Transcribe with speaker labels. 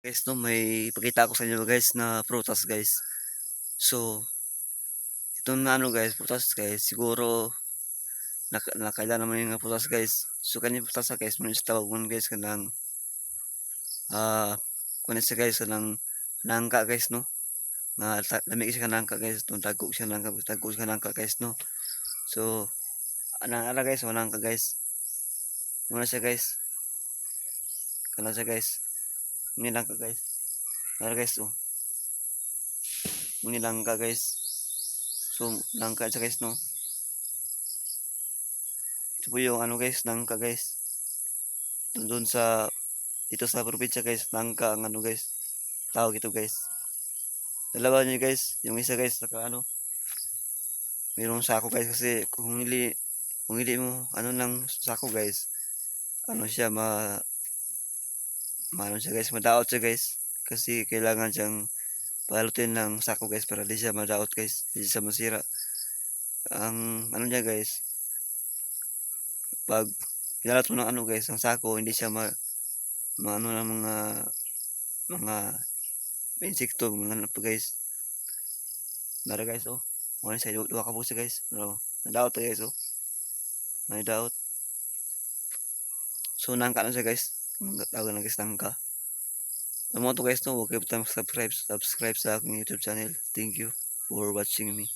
Speaker 1: Guys, no, may ipakita ko sa inyo guys na prutas guys. So, itong na ano guys, prutas guys, siguro nakailan naman yung prutas guys. So, kanya prutas guys, mo tawag mo guys kanang kunin siya guys kanang nangka guys no. Lamig siya nangka guys, tong tago siya nangka guys no. So, anang ara guys, nangka guys. Muna siya guys. Kana siya guys. Muni nangka guys. Ara guys oh. Muni nangka guys. So, nangka siya guys no. Ito po yung ano guys, nangka guys. Doon sa dito sa probinsya guys, nangka ang ano guys. Tawag ito guys. Dalawa niyo guys, yung isa guys saka ano, mayroong sako guys kasi kung hindi mo ano lang sako guys, ano siya maano siya guys, madaot siya guys. Kasi kailangan siyang palutin ng sako guys para di siya madaot guys, di siya masira. Ang ano niya guys, pag pinalot mo ng ano guys, ang sako, hindi siya maano ng mga insekto, mga ano pa guys. Nara guys oh. Mo sa duha ka busa guys. No, nadaot to guys oh. Nadaot. So nangka na siya guys. Tawag na guys nangka. Amo to guys no, huwag kayo subscribe sa aking YouTube channel. Thank you for watching me.